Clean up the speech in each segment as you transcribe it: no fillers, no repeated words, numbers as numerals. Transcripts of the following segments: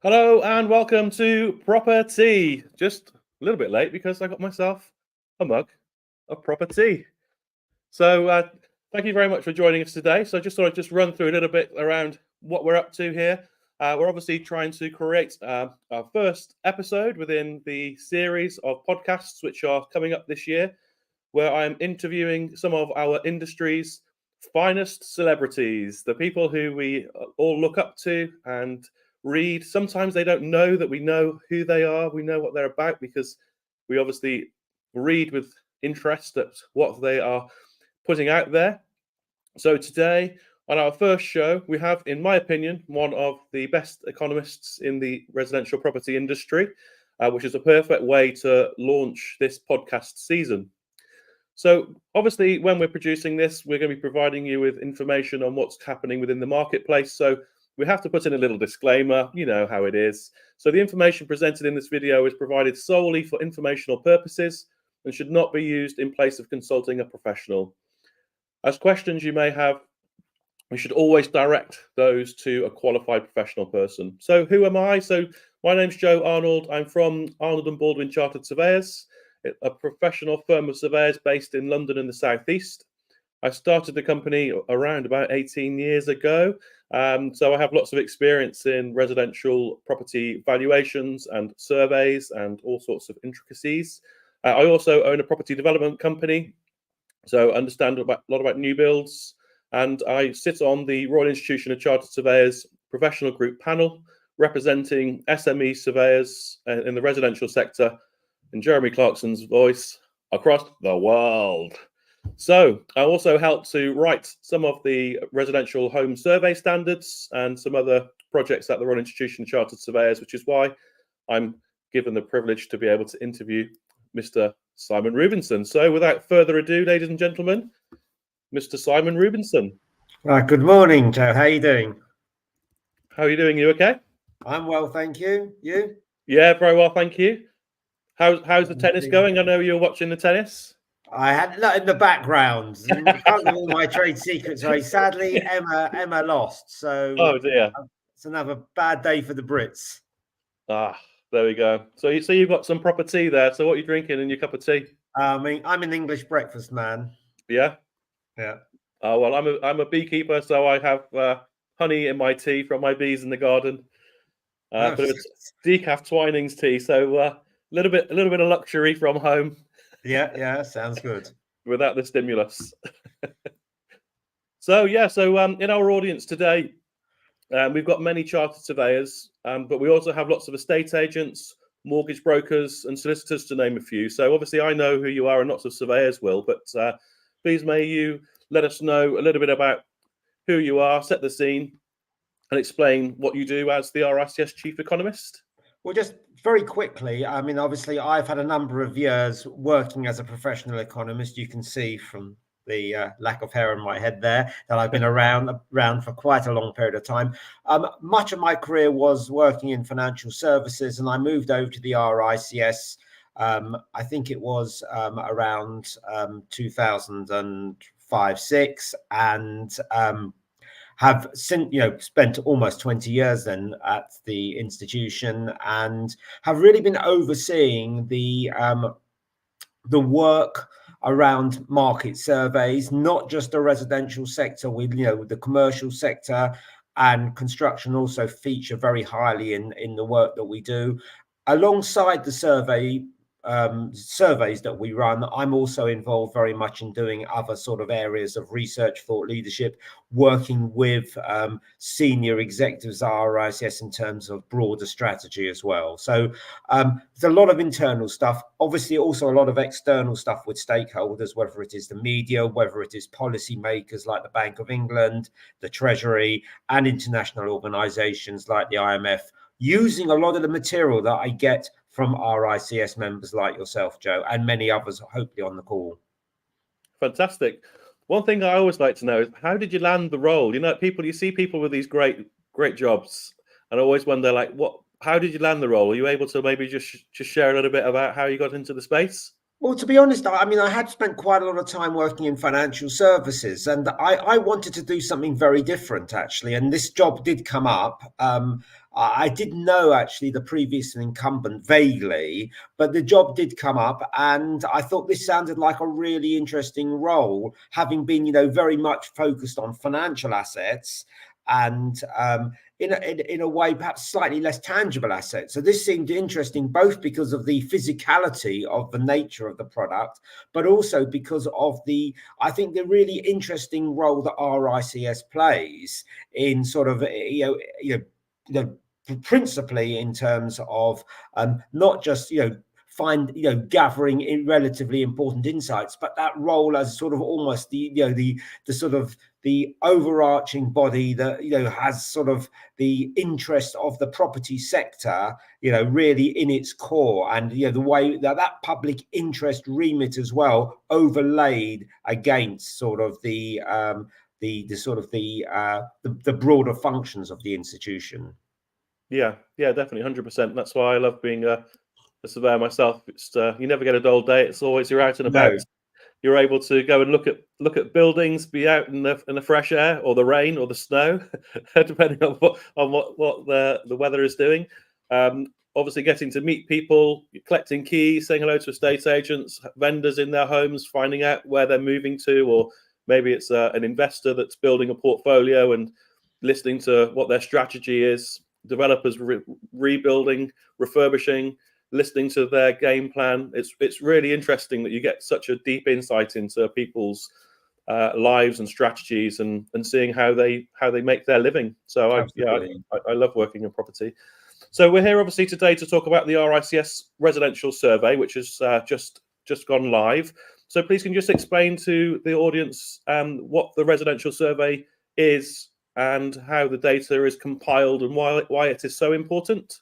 Hello and welcome to Proper Tea. Just a little bit late because I got myself a mug of proper tea. So thank you very much for joining us today. So I just thought I'd just run through a little bit around what we're up to here. We're obviously trying to create our first episode within the series of podcasts which are coming up this year, where I'm interviewing some of our industry's finest celebrities, the people who we all look up to and read. Sometimes they don't know that we know who they are, we know what they're about because we obviously read with interest at what they are putting out there. So today, on our first show, we have, in my opinion, one of the best economists in the residential property industry, which is a perfect way to launch this podcast season. So, obviously, when we're producing this, we're going to be providing you with information on what's happening within the marketplace. So, we have to put in a little disclaimer, you know how it is. So, the information presented in this video is provided solely for informational purposes and should not be used in place of consulting a professional. As questions you may have, we should always direct those to a qualified professional person. So, who am I? So, my name's Joe Arnold. I'm from Arnold and Baldwin Chartered Surveyors, a professional firm of surveyors based in London in the southeast. I started the company around about 18 years ago. So I have lots of experience in residential property valuations and surveys and all sorts of intricacies. I also own a property development company, so I understand a lot about new builds. And I sit on the Royal Institution of Chartered Surveyors professional group panel, representing SME surveyors in the residential sector, in Jeremy Clarkson's voice, across the world. So I also help to write some of the residential home survey standards and some other projects at the Royal Institution of Chartered Surveyors, which is why I'm given the privilege to be able to interview Mr. Simon Rubinson. So without further ado, ladies and gentlemen, Mr. Simon Rubinson. Right, good morning, Joe. How are you doing? How are you doing? You okay? I'm well, thank you. You? Yeah, very well, thank you. How's the tennis going? I know you're watching the tennis. I had that in the background. I can't give all my trade secrets away. Sadly, Emma lost. So Oh dear. It's another bad day for the Brits. There we go. So you've got some proper tea there. So what are you drinking in your cup of tea? I mean, I'm an English breakfast man. Yeah. Yeah. Oh well, I'm a beekeeper, so I have honey in my tea from my bees in the garden. But it's decaf Twinings tea, so a little bit of luxury from home. Yeah, sounds good. Without the stimulus. So in our audience today, we've got many chartered surveyors, but we also have lots of estate agents, mortgage brokers, and solicitors, to name a few. So obviously, I know who you are, and lots of surveyors will. But please, may you let us know a little bit about who you are, set the scene, and explain what you do as the RICS chief economist. Well, just very quickly, I mean, obviously, I've had a number of years working as a professional economist. You can see from the lack of hair on my head there that I've been around for quite a long period of time. Much of my career was working in financial services, and I moved over to the RICS. I think it was around 2005-06, and have since spent almost 20 years then at the institution, and have really been overseeing the work around market surveys, not just the residential sector, with the commercial sector and construction also feature very highly in the work that we do. Alongside the surveys that we run, I'm also involved very much in doing other sort of areas of research, thought leadership, working with senior executives at RICS in terms of broader strategy as well. So there's a lot of internal stuff, obviously also a lot of external stuff with stakeholders, whether it is the media, whether it is policy makers like the Bank of England, the Treasury, and international organizations like the IMF, using a lot of the material that I get from RICS members like yourself, Joe, and many others, hopefully, on the call. Fantastic. One thing I always like to know is, how did you land the role? You see people with these great jobs, and I always wonder, like, how did you land the role? Are you able to maybe just share a little bit about how you got into the space? Well, to be honest, I mean, I had spent quite a lot of time working in financial services, and I wanted to do something very different, actually. And this job did come up. I didn't know actually the previous incumbent vaguely, but the job did come up, and I thought this sounded like a really interesting role, having been, very much focused on financial assets and in a way perhaps slightly less tangible assets. So this seemed interesting both because of the physicality of the nature of the product, but also because of I think the really interesting role that RICS plays in sort of principally in terms of not just gathering in relatively important insights, but that role as sort of almost the sort of the overarching body that has sort of the interest of the property sector really in its core, and the way that public interest remit as well overlaid against sort of the broader functions of the institution. Yeah, definitely, 100%. That's why I love being a surveyor myself. It's you never get a dull day. It's always you're out and about. No. You're able to go and look at buildings, be out in the fresh air or the rain or the snow, depending on what the weather is doing. Obviously, getting to meet people, collecting keys, saying hello to estate agents, vendors in their homes, finding out where they're moving to, or maybe it's an investor that's building a portfolio and listening to what their strategy is. Developers rebuilding, refurbishing, listening to their game plan. It's really interesting that you get such a deep insight into people's lives and strategies, and seeing how they make their living. So I love working in property. So we're here obviously today to talk about the RICS residential survey, which has just gone live. So please can you just explain to the audience what the residential survey is and how the data is compiled and why it is so important?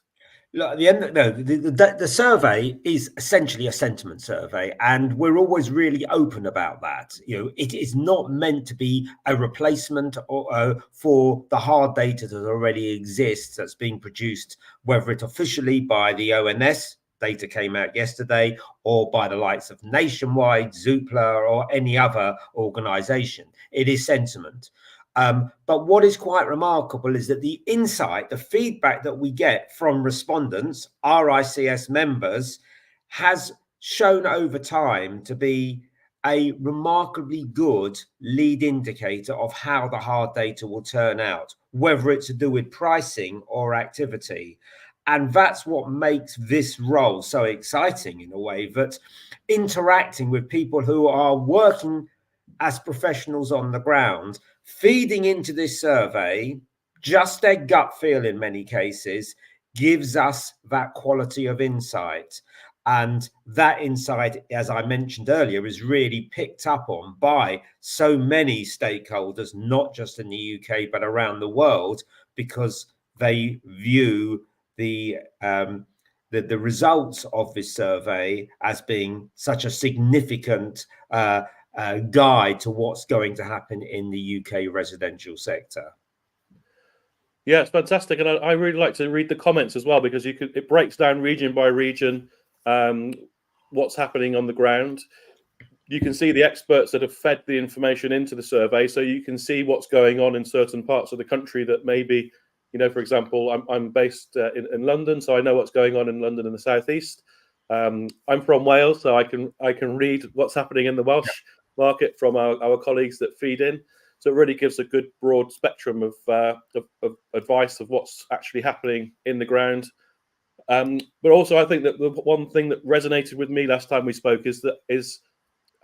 Look, at the end, no, the survey is essentially a sentiment survey, and we're always really open about that. It is not meant to be a replacement for the hard data that already exists that's being produced, whether it officially by the ONS, data came out yesterday, or by the likes of Nationwide, Zoopla, or any other organisation. It is sentiment. But what is quite remarkable is that the insight, the feedback that we get from respondents, RICS members, has shown over time to be a remarkably good lead indicator of how the hard data will turn out, whether it's to do with pricing or activity. And that's what makes this role so exciting, in a way, that interacting with people who are working as professionals on the ground, feeding into this survey, just their gut feel in many cases, gives us that quality of insight. And that insight, as I mentioned earlier, is really picked up on by so many stakeholders, not just in the UK, but around the world, because they view the results of this survey as being such a significant guide to what's going to happen in the UK residential sector. Yeah, it's fantastic, and I really like to read the comments as well, because it breaks down region by region what's happening on the ground. You can see the experts that have fed the information into the survey, so you can see what's going on in certain parts of the country that maybe, for example, I'm based in London, so I know what's going on in London in the southeast. I'm from Wales, so I can read what's happening in the Welsh market from our colleagues that feed in. So it really gives a good broad spectrum of advice of what's actually happening in the ground. But also, I think that the one thing that resonated with me last time we spoke is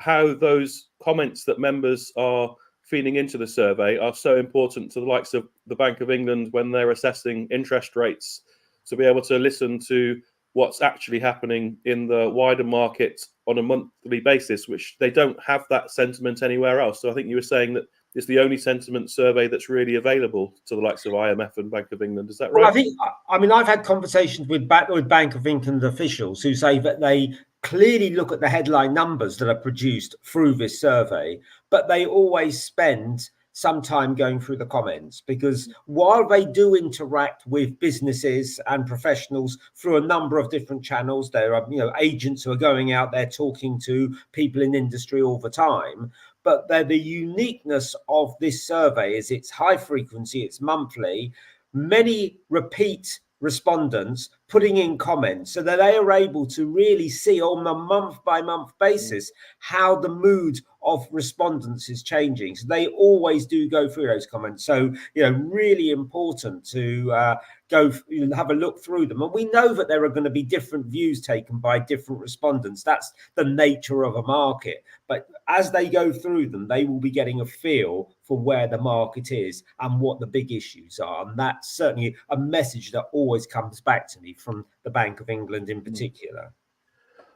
how those comments that members are feeding into the survey are so important to the likes of the Bank of England when they're assessing interest rates, to be able to listen to what's actually happening in the wider market on a monthly basis, which they don't have that sentiment anywhere else. So I think you were saying that it's the only sentiment survey that's really available to the likes of IMF and Bank of England. Is that right? Well, I mean, I've had conversations with Bank of England officials who say that they clearly look at the headline numbers that are produced through this survey, but they always spend some time going through the comments, because while they do interact with businesses and professionals through a number of different channels, there are agents who are going out there talking to people in industry all the time. But the uniqueness of this survey is it's high frequency, it's monthly. many repeat respondents putting in comments so that they are able to really see on a month by month basis how the mood of respondents is changing. So they always do go through those comments. So, really important to have a look through them. And we know that there are going to be different views taken by different respondents. That's the nature of a market. But as they go through them, they will be getting a feel for where the market is and what the big issues are. And that's certainly a message that always comes back to me from the Bank of England in particular.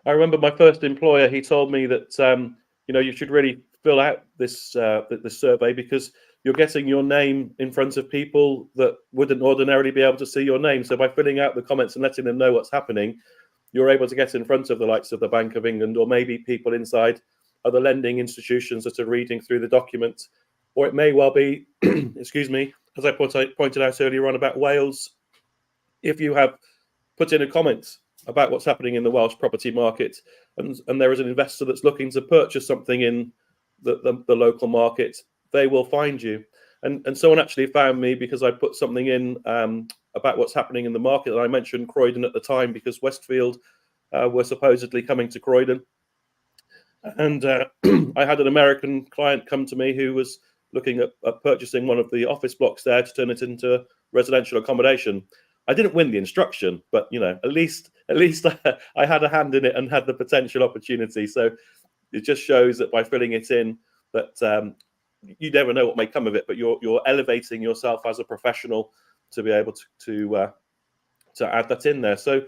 I remember my first employer, he told me that, you should really fill out this survey because you're getting your name in front of people that wouldn't ordinarily be able to see your name. So by filling out the comments and letting them know what's happening, you're able to get in front of the likes of the Bank of England or maybe people inside other lending institutions that are reading through the document. Or it may well be, excuse me, as I pointed out earlier on about Wales, if you have put in a comment about what's happening in the Welsh property market and there is an investor that's looking to purchase something in the local market, they will find you. And someone actually found me because I put something in about what's happening in the market. And I mentioned Croydon at the time because Westfield were supposedly coming to Croydon. And I had an American client come to me who was looking at purchasing one of the office blocks there to turn it into residential accommodation. I didn't win the instruction, but at least I had a hand in it and had the potential opportunity. So it just shows that by filling it in, that you never know what may come of it, but you're elevating yourself as a professional to be able to add that in there. So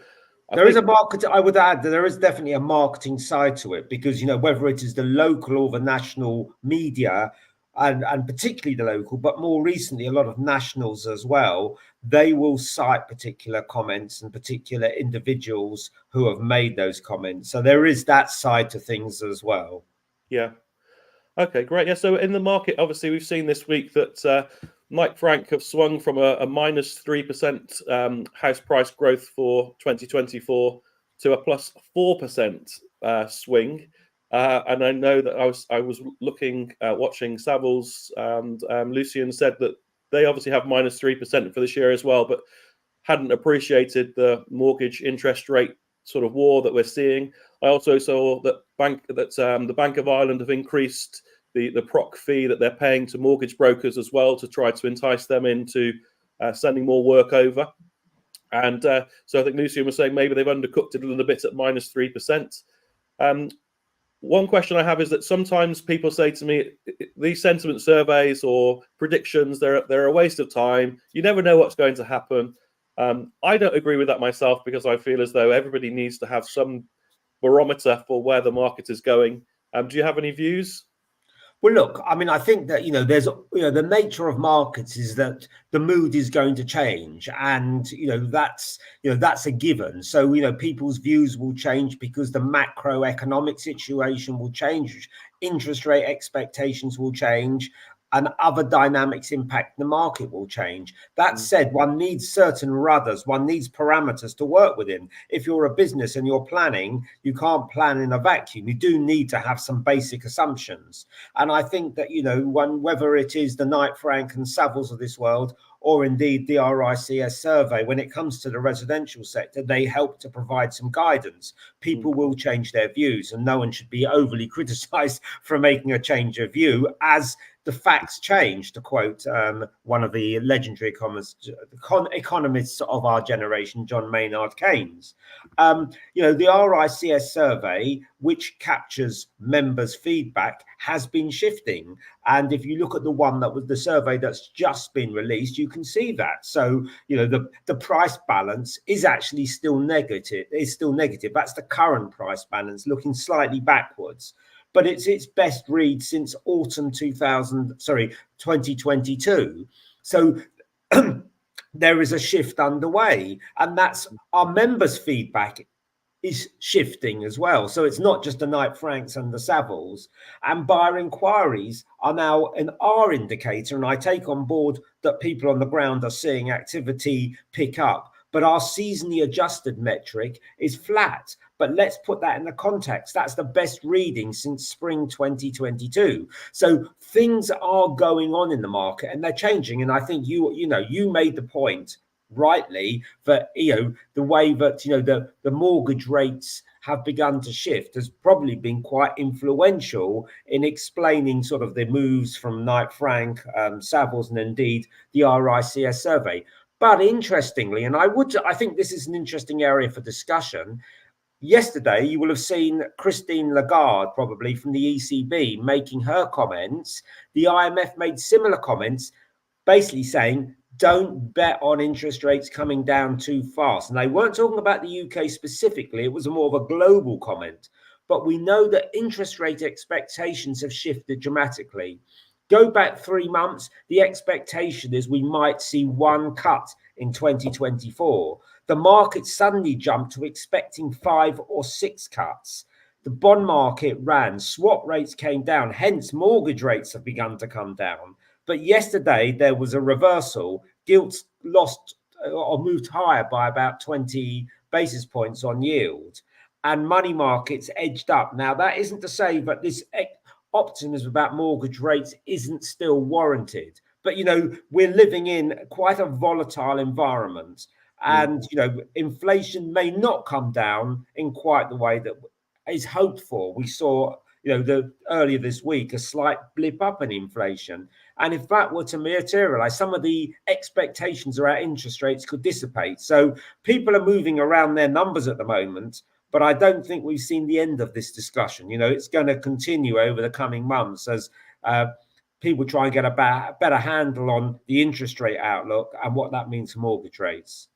there is a market. I would add that there is definitely a marketing side to it because whether it is the local or the national media, and particularly the local, but more recently a lot of nationals as well, they will cite particular comments and particular individuals who have made those comments. So there is that side to things as well. Yeah. Okay, great. Yeah, so in the market, obviously, we've seen this week that Knight Frank have swung from a minus 3% house price growth for 2024 to a plus 4% swing. And I know that I was watching Savills, and Lucian said that they obviously have minus 3% for this year as well, but hadn't appreciated the mortgage interest rate sort of war that we're seeing. I also saw that the Bank of Ireland have increased the proc fee that they're paying to mortgage brokers as well to try to entice them into sending more work over. And so I think Lucian was saying maybe they've undercooked it a little bit at minus 3%. One question I have is that sometimes people say to me, these sentiment surveys or predictions, they're a waste of time. You never know what's going to happen. I don't agree with that myself because I feel as though everybody needs to have some barometer for where the market is going. Do you have any views? Well, look, I mean, I think that, there's, the nature of markets is that the mood is going to change and, that's a given. So, people's views will change because the macroeconomic situation will change. Interest rate expectations will change and other dynamics impact the market will change. That said, one needs certain rudders, one needs parameters to work within. If you're a business and you're planning, you can't plan in a vacuum. You do need to have some basic assumptions. And I think that, whether it is the Knight Frank and Savills of this world, or indeed the RICS survey, when it comes to the residential sector, they help to provide some guidance. People will change their views and no one should be overly criticized for making a change of view as the facts change, to quote one of the legendary economists of our generation, John Maynard Keynes. The RICS survey, which captures members' feedback, has been shifting. And if you look at the one that was the survey that's just been released, you can see that. So, the price balance is actually still negative. It's still negative. That's the current price balance, looking slightly backwards. But it's its best read since autumn 2022. So there is a shift underway, and that's our members' feedback is shifting as well. So it's not just the Knight Franks and the Savills, and buyer inquiries are now an R indicator. And I take on board that people on the ground are seeing activity pick up. but our seasonally adjusted metric is flat. But let's put that in the context. That's the best reading since spring 2022. So things are going on in the market and they're changing. And I think you made the point rightly that the way that the mortgage rates have begun to shift has probably been quite influential in explaining sort of the moves from Knight Frank, Savills, and indeed the RICS survey. But interestingly, and I think this is an interesting area for discussion. Yesterday, you will have seen Christine Lagarde, probably from the ECB, making her comments. The IMF made similar comments, basically saying, don't bet on interest rates coming down too fast. And they weren't talking about the UK specifically. It was more of a global comment. But we know that interest rate expectations have shifted dramatically. Go back 3 months, the expectation is we might see 1 cut in 2024. The market suddenly jumped to expecting 5 or 6 cuts. The bond market ran, swap rates came down, hence mortgage rates have begun to come down. But yesterday there was a reversal. Gilts lost or moved higher by about 20 basis points on yield, and money markets edged up. Now, that isn't to say that this optimism about mortgage rates isn't still warranted, but we're living in quite a volatile environment, and inflation may not come down in quite the way that is hoped for. We saw earlier this week a slight blip up in inflation, and if that were to materialize, some of the expectations around interest rates could dissipate. So people are moving around their numbers at the moment, but I don't think we've seen the end of this discussion. It's going to continue over the coming months as people try and get a better handle on the interest rate outlook and what that means for mortgage rates.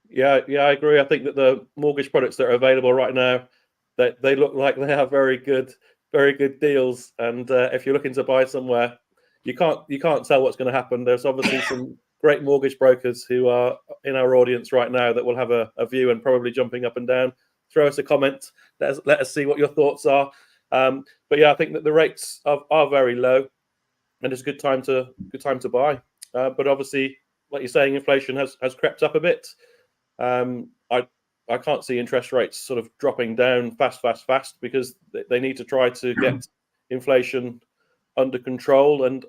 Yeah, I agree. I think that the mortgage products that are available right now, they look like they have very good deals. And if you're looking to buy somewhere, you can't tell what's going to happen. There's obviously some great mortgage brokers who are in our audience right now that will have a view and probably jumping up and down. Throw us a comment. Let us see what your thoughts are. But yeah, I think that the rates are very low, and it's a good time to buy. But obviously, like you're saying, inflation has crept up a bit. I can't see interest rates sort of dropping down fast because they need to try to get inflation under control. And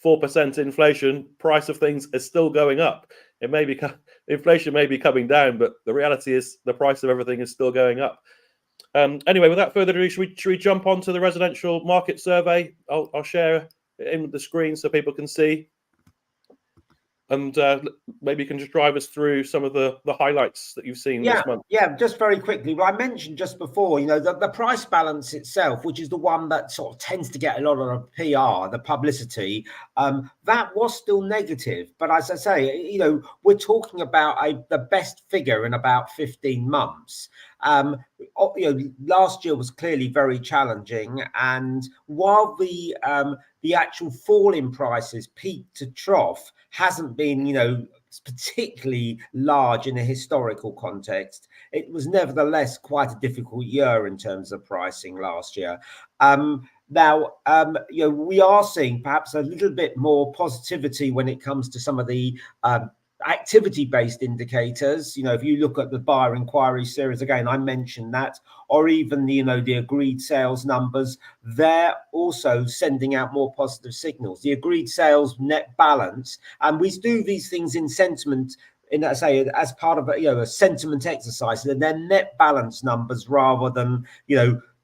4% inflation, price of things is still going up. It may be inflation may be coming down, but the reality is the price of everything is still going up. Anyway, without further ado, should we jump onto the residential market survey? I'll share it in the screen so people can see. And maybe you can just drive us through some of the highlights that you've seen this month. Yeah, just very quickly. Well, I mentioned just before, the price balance itself, which is the one that sort of tends to get a lot of PR, the publicity, that was still negative. But as I say, we're talking about the best figure in about 15 months. Last year was clearly very challenging, and while the actual fall in prices, peak to trough, hasn't been particularly large in a historical context, it was nevertheless quite a difficult year in terms of pricing last year. Now, we are seeing perhaps a little bit more positivity when it comes to some of the activity-based indicators. If you look at the buyer inquiry series, again, I mentioned that, or even the agreed sales numbers, they're also sending out more positive signals. The agreed sales net balance, and we do these things in sentiment, as part of a sentiment exercise, and they're net balance numbers rather than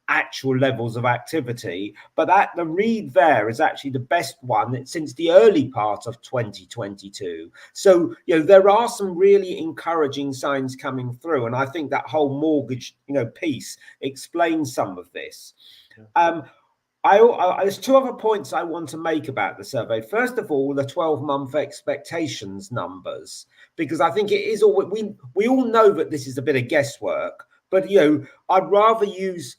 actual levels of activity. But the read there is actually the best one since the early part of 2022. So there are some really encouraging signs coming through, and I think that whole mortgage piece explains some of this. There's 2 other points I want to make about the survey. First of all, the 12-month expectations numbers, because I think it is all we all know that this is a bit of guesswork, but I'd rather use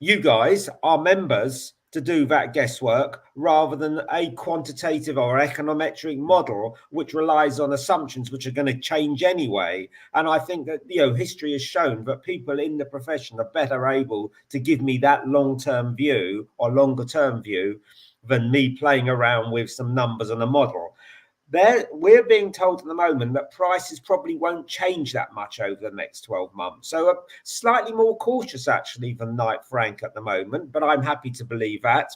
you guys, our members, to do that guesswork rather than a quantitative or econometric model which relies on assumptions which are going to change anyway. And I think that history has shown that people in the profession are better able to give me that long-term view or longer-term view than me playing around with some numbers and a model. we're being told at the moment that prices probably won't change that much over the next 12 months. So slightly more cautious actually than Knight Frank at the moment, but I'm happy to believe that.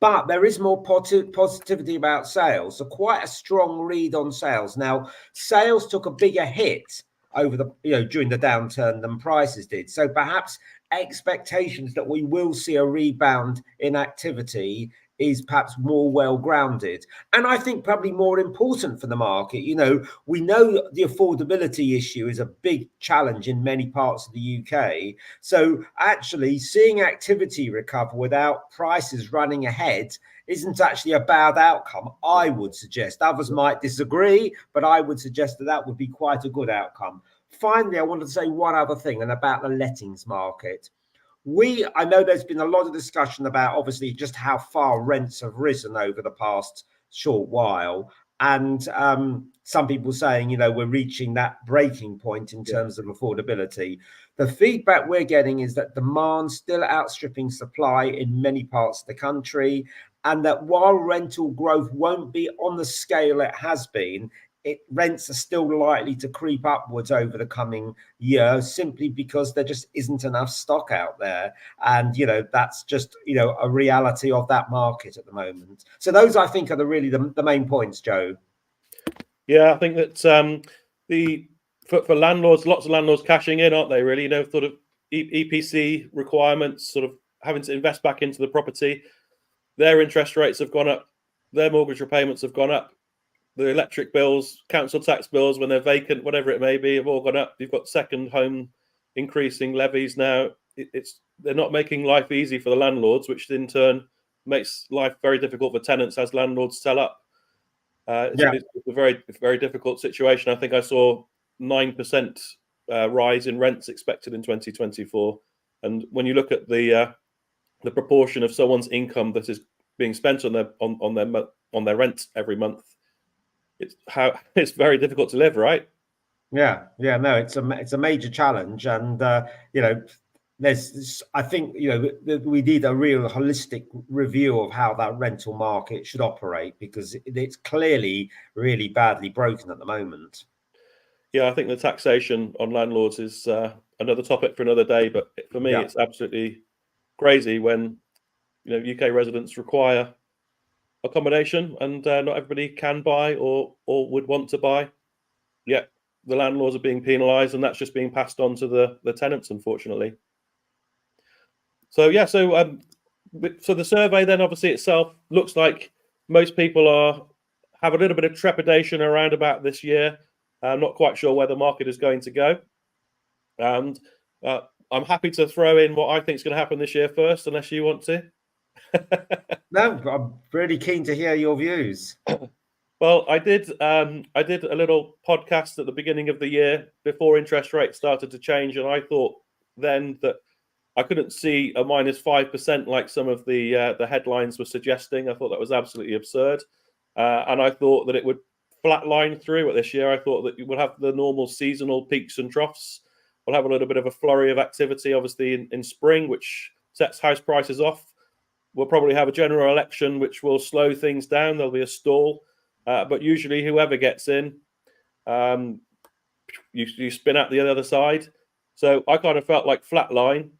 But there is more positivity about sales. So quite a strong read on sales. Now, sales took a bigger hit over the during the downturn than prices did. So perhaps expectations that we will see a rebound in activity is perhaps more well grounded, and I think probably more important for the market. We know the affordability issue is a big challenge in many parts of the UK. So actually seeing activity recover without prices running ahead isn't actually a bad outcome, I would suggest. Others might disagree, but I would suggest that would be quite a good outcome. Finally, I wanted to say one other thing, and about the lettings market. I know there's been a lot of discussion about obviously just how far rents have risen over the past short while, and some people saying we're reaching that breaking point in terms of affordability. The feedback we're getting is that demand still outstripping supply in many parts of the country, and that while rental growth won't be on the scale it has been, rents are still likely to creep upwards over the coming year, simply because there just isn't enough stock out there. And, that's just, a reality of that market at the moment. So those, I think, are the main points, Joe. Yeah, I think that for landlords, lots of landlords cashing in, aren't they, really? Sort of EPC requirements, sort of having to invest back into the property. Their interest rates have gone up. Their mortgage repayments have gone up. The electric bills, council tax bills, when they're vacant, whatever it may be, have all gone up. You've got second home increasing levies now. They're not making life easy for the landlords, which in turn makes life very difficult for tenants as landlords sell up. It's a very, very difficult situation. I think I saw 9% rise in rents expected in 2024. And when you look at the proportion of someone's income that is being spent on their rent every month, it's very difficult to live, right? No, it's a major challenge, and I think we need a real holistic review of how that rental market should operate, because it's clearly really badly broken at the moment. Yeah, I think the taxation on landlords is another topic for another day, but for me, it's absolutely crazy when UK residents require accommodation and not everybody can buy or would want to buy. Yet the landlords are being penalised, and that's just being passed on to the tenants, unfortunately. So so the survey then obviously itself looks like most people have a little bit of trepidation around about this year. I'm not quite sure where the market is going to go, and I'm happy to throw in what I think is going to happen this year first, unless you want to. No, I'm really keen to hear your views. Well, I did a little podcast at the beginning of the year before interest rates started to change, and I thought then that I couldn't see a -5% like some of the headlines were suggesting. I thought that was absolutely absurd, and I thought that it would flatline through this year. I thought that you would have the normal seasonal peaks and troughs. We'll have a little bit of a flurry of activity, obviously in spring, which sets house prices off. We'll probably have a general election, which will slow things down. There'll be a stall. But usually whoever gets in, you spin out the other side. So I kind of felt like flatline,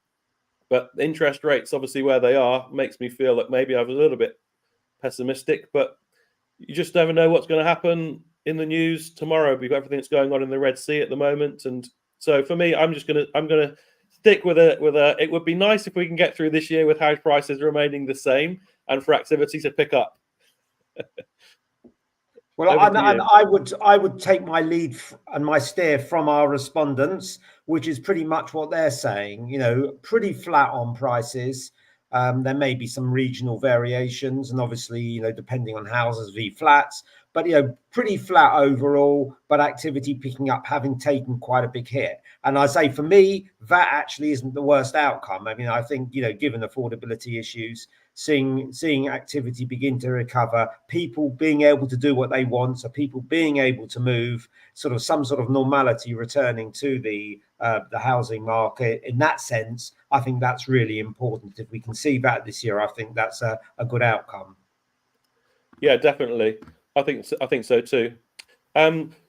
but interest rates, obviously where they are, makes me feel that maybe I was a little bit pessimistic, but you just never know what's going to happen in the news tomorrow. We've got everything that's going on in the Red Sea at the moment. And so for me, I'm going to stick with a, it would be nice if we can get through this year with house prices remaining the same and for activity to pick up. Well, I would take my lead and my steer from our respondents, which is pretty much what they're saying. Pretty flat on prices. There may be some regional variations, and obviously, depending on houses v flats, but pretty flat overall. But activity picking up, having taken quite a big hit. And I say, for me, that actually isn't the worst outcome. I mean, I think given affordability issues, seeing activity begin to recover, people being able to do what they want, so people being able to move, some sort of normality returning to the housing market. In that sense, I think that's really important. If we can see that this year, I think that's a good outcome. Yeah, definitely. I think so too.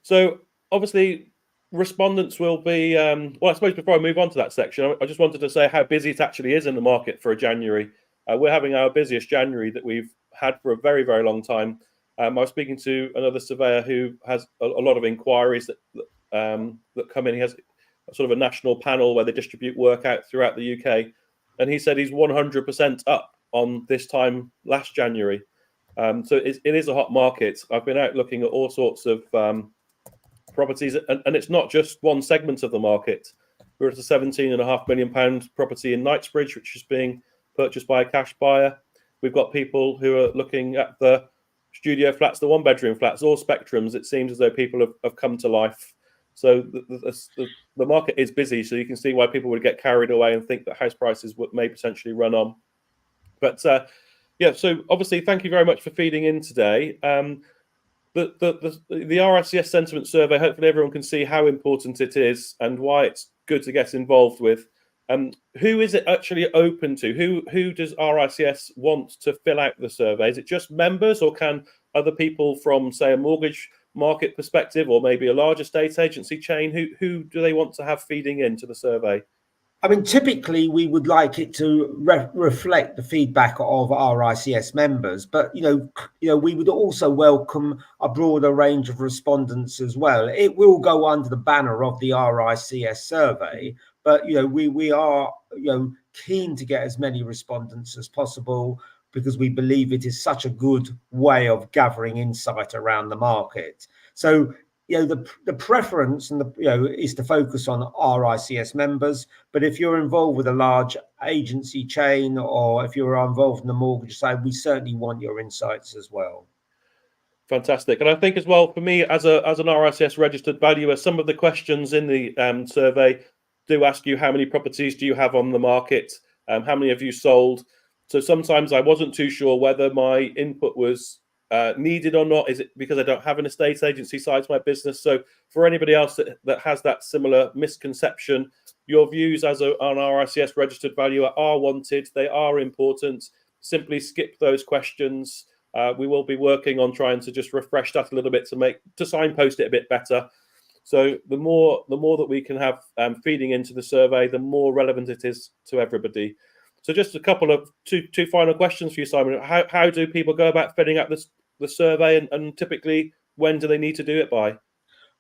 So obviously, respondents will be. Well, I suppose before I move on to that section, I just wanted to say how busy it actually is in the market for a January. We're having our busiest January that we've had for a very, very long time. I was speaking to another surveyor who has a lot of inquiries that come in. He has sort of a national panel where they distribute work out throughout the UK, and he said he's 100% up on this time last January. So it is a hot market. I've been out looking at all sorts of properties, and it's not just one segment of the market. We're at a £17.5 million property in Knightsbridge, which is being purchased by a cash buyer. We've got people who are looking at the studio flats, the one-bedroom flats, all spectrums. It seems as though people have come to life. So the market is busy, so you can see why people would get carried away and think that house prices may potentially run on. But yeah, so obviously, thank you very much for feeding in today. The RICS sentiment survey, hopefully everyone can see how important it is and why it's good to get involved with. Who is it actually open to? Who does RICS want to fill out the survey? Is it just members, or can other people from, say, a mortgage market perspective, or maybe a large estate agency chain, who do they want to have feeding into the survey? I mean, typically we would like it to reflect the feedback of RICS members, but you know, we would also welcome a broader range of respondents as well. It will go under the banner of the RICS survey, but you know, we are keen to get as many respondents as possible because we believe it is such a good way of gathering insight around the market. So the preference and is to focus on RICS members. But if you're involved with a large agency chain, or if you're involved in the mortgage side, we certainly want your insights as well. Fantastic. And I think as well, for me as an RICS registered valuer, some of the questions in the survey do ask you how many properties do you have on the market, how many have you sold. So sometimes I wasn't too sure whether my input was needed or not. Is it because I don't have an estate agency side to my business? So for anybody else that has that similar misconception, your views as an RICS registered valuer are wanted. They are important. Simply skip those questions. We will be working on trying to just refresh that a little bit to signpost it a bit better. So the more that we can have feeding into the survey, the more relevant it is to everybody. So just a couple of two final questions for you, Simon. How do people go about filling out the survey, and typically when do they need to do it by?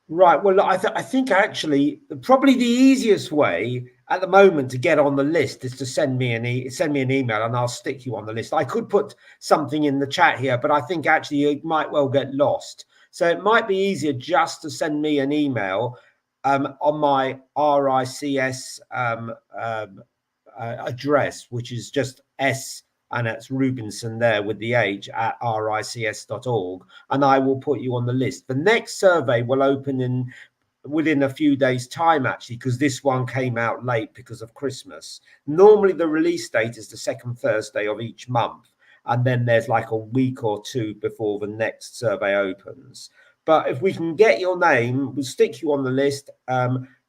Right. Well, I think actually probably the easiest way at the moment to get on the list is to send me an email, and I'll stick you on the list. I could put something in the chat here, but I think actually it might well get lost. So it might be easier just to send me an email on my RICS address, which is just S, and that's Rubinson there with the H at rics.org, and I will put you on the list. The next survey will open within a few days' time, actually, because this one came out late because of Christmas. Normally the release date is the second Thursday of each month, and then there's like a week or two before the next survey opens. But if we can get your name, we'll stick you on the list.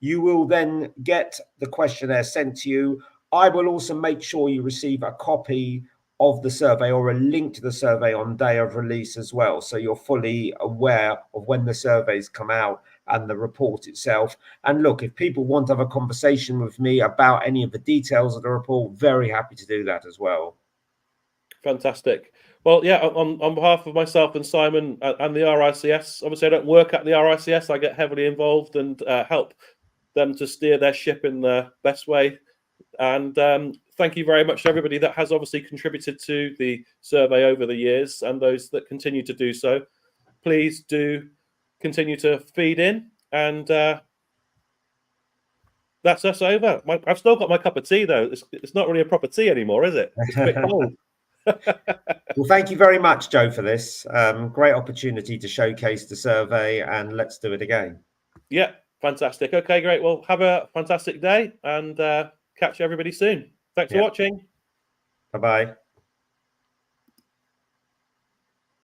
You will then get the questionnaire sent to you. I will also make sure you receive a copy of the survey or a link to the survey on day of release as well, so you're fully aware of when the surveys come out and the report itself. And look, if people want to have a conversation with me about any of the details of the report, very happy to do that as well. Fantastic. Well, yeah, on behalf of myself and Simon and the RICS, obviously I don't work at the RICS, I get heavily involved and help them to steer their ship in the best way. And thank you very much to everybody that has obviously contributed to the survey over the years, and those that continue to do so. Please do continue to feed in, and that's us over. I've still got my cup of tea, though. It's not really a proper tea anymore, is it? It's a bit cold. Well, thank you very much, Joe, for this. Great opportunity to showcase the survey, and let's do it again. Yeah, fantastic. Okay, great. Well, have a fantastic day, and catch everybody soon. Thanks for watching. Bye-bye.